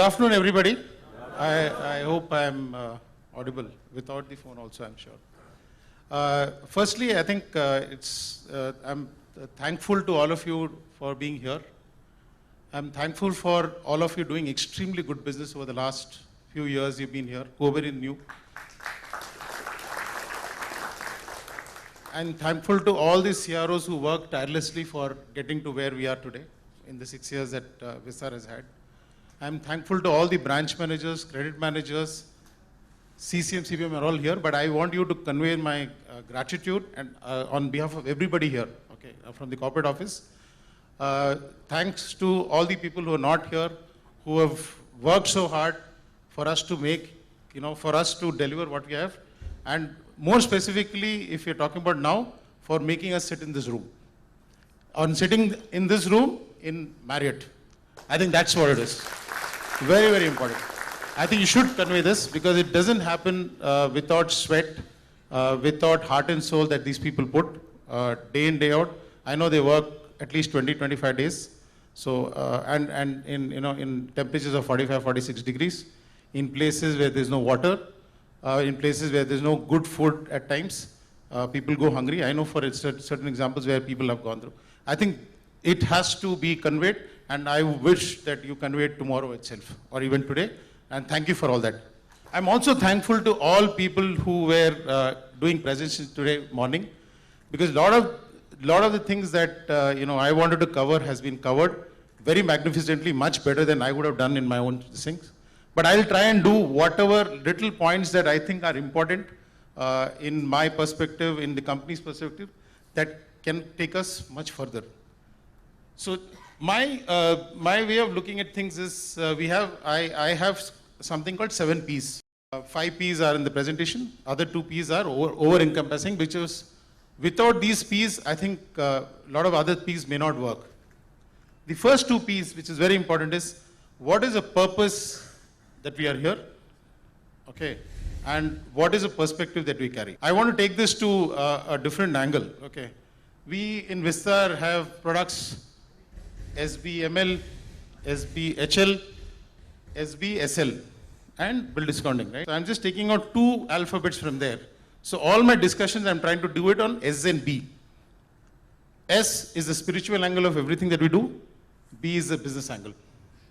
afternoon, everybody. I hope I am audible without the phone also, I'm sure. Firstly, I think I'm thankful to all of you for being here. I'm thankful for all of you doing extremely good business over the last few years you've been here, whoever is new. I'm thankful to all the CROs who worked tirelessly for getting to where we are today in the 6 years that Vistaar has had. I'm thankful to all the branch managers, credit managers, CCM, CPM are all here, but I want you to convey my gratitude and on behalf of everybody here, okay, from the corporate office. Thanks to all the people who are not here, who have worked so hard for us to make, for us to deliver what we have, and more specifically, if you're talking about now, for making us sit in this room. On sitting in this room in Marriott. I think that's what it is. Very, very important. I think you should convey this because it doesn't happen without sweat, without heart and soul that these people put day in, day out. I know they work at least 20, 25 days. So, and in temperatures of 45, 46 degrees, in places where there's no water, in places where there's no good food at times, people go hungry. I know for certain examples where people have gone through. I think it has to be conveyed, and I wish that you convey it tomorrow itself, or even today, and thank you for all that. I'm also thankful to all people who were doing presentations today morning, because a lot of the things that I wanted to cover has been covered very magnificently, much better than I would have done in my own things. But I'll try and do whatever little points that I think are important in my perspective, in the company's perspective, that can take us much further. So my way of looking at things is I have something called 7 Ps. 5 Ps are in the presentation. Other 2 Ps are over-encompassing, which is without these Ps, I think a lot of other Ps may not work. The first 2 Ps, which is very important, is what is the purpose that we are here, okay, and what is the perspective that we carry. I want to take this to a different angle, okay. We in Vistaar have products SBML, SBHL, SBSL, and bill discounting, right? So I'm just taking out 2 alphabets from there. So all my discussions, I'm trying to do it on S and B. S is the spiritual angle of everything that we do. B is the business angle,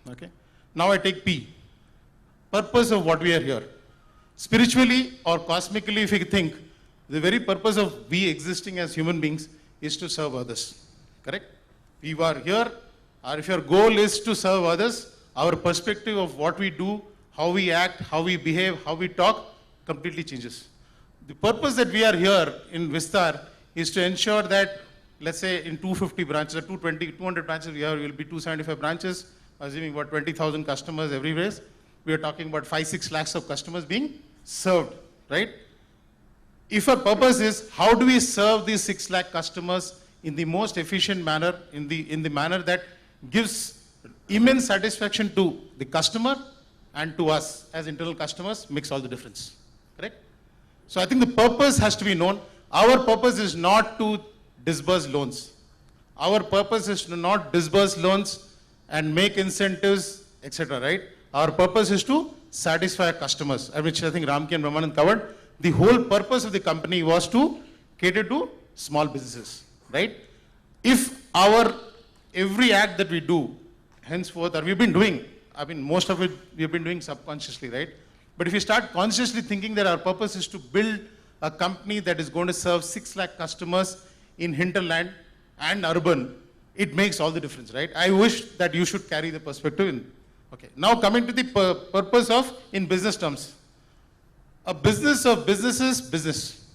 okay. Now I take P. Purpose of what we are here. Spiritually or cosmically, if you think, the very purpose of we existing as human beings is to serve others, correct? We are here, or if your goal is to serve others, our perspective of what we do, how we act, how we behave, how we talk, completely changes. The purpose that we are here in Vistaar is to ensure that, let's say in 250 branches, or 200 branches we have, will be 275 branches, assuming about 20,000 customers everywhere. We are talking about 5-6 lakhs of customers being served, right? If our purpose is how do we serve these 6 lakh customers in the most efficient manner, in the manner that gives immense satisfaction to the customer and to us as internal customers, makes all the difference, correct? So I think the purpose has to be known. Our purpose is not to disburse loans. Our purpose is to not disburse loans and make incentives, etc., right? Our purpose is to satisfy customers, which I think Ramki and Ramanand covered. The whole purpose of the company was to cater to small businesses, right? If every act that we do, henceforth, or we've been doing, I mean, most of it we've been doing subconsciously, right? But if you start consciously thinking that our purpose is to build a company that is going to serve 6 lakh customers in hinterland and urban, it makes all the difference, right? I wish that you should carry the perspective in. Okay, now coming to the purpose of, in business terms. A business of businesses, business,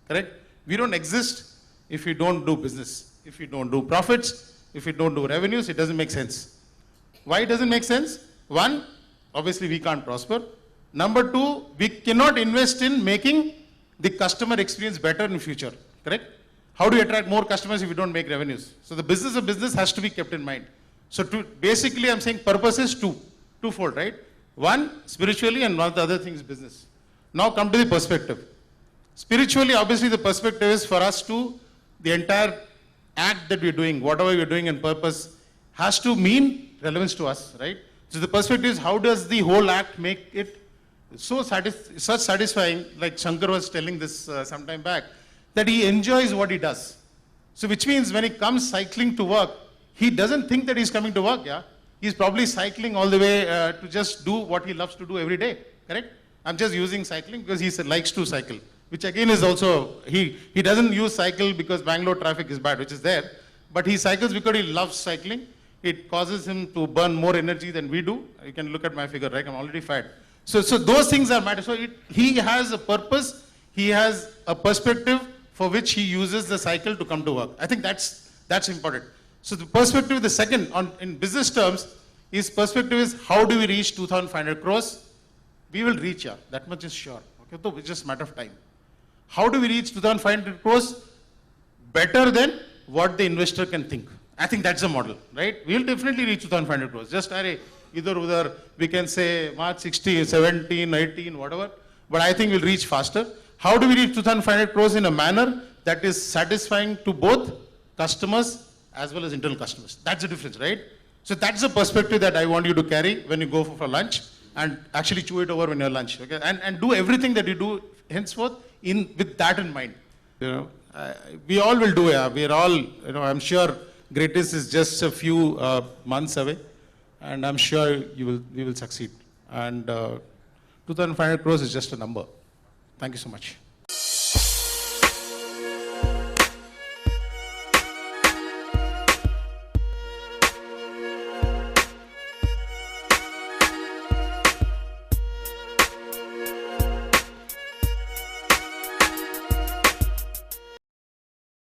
correct? We don't exist if we don't do business. If we don't do profits, if we don't do revenues, it doesn't make sense. Why it doesn't make sense? 1, obviously we can't prosper. Number 2, we cannot invest in making the customer experience better in future, correct? How do you attract more customers if you don't make revenues? So the business of business has to be kept in mind. So basically I'm saying purpose is twofold, right? 1, spiritually, and one of the other things, business. Now come to the perspective. Spiritually, obviously the perspective is for us to, the entire act that we're doing, whatever we're doing in purpose, has to mean relevance to us, right? So the perspective is, how does the whole act make it so such satisfying, like Shankar was telling this some time back, that he enjoys what he does. So which means when he comes cycling to work, he doesn't think that he's coming to work, yeah? He's probably cycling all the way to just do what he loves to do every day, correct? I'm just using cycling because he likes to cycle, which again is also, he doesn't use cycle because Bangalore traffic is bad, which is there, but he cycles because he loves cycling. It causes him to burn more energy than we do. You can look at my figure, right? I'm already fat. So those things are matter. So he has a purpose, he has a perspective for which he uses the cycle to come to work. I think that's important. So the perspective, the second, in business terms, his perspective is, how do we reach 2,500 crores? We will reach, yeah, that much is sure. Okay, so it's just a matter of time. How do we reach 2,500 crores? Better than what the investor can think. I think that's the model, right? We will definitely reach 2,500 crores. Just either we can say March 16, 17, 18, whatever. But I think we'll reach faster. How do we reach 2,500 crores in a manner that is satisfying to both customers as well as internal customers? That's the difference, right? So that's the perspective that I want you to carry when you go for lunch, and actually chew it over when you're lunch, okay? And do everything that you do henceforth with that in mind. You know, we all will do, yeah. We are all, you know, I'm sure greatness is just a few months away, and I'm sure we will succeed. And 2,500 crores is just a number. Thank you so much.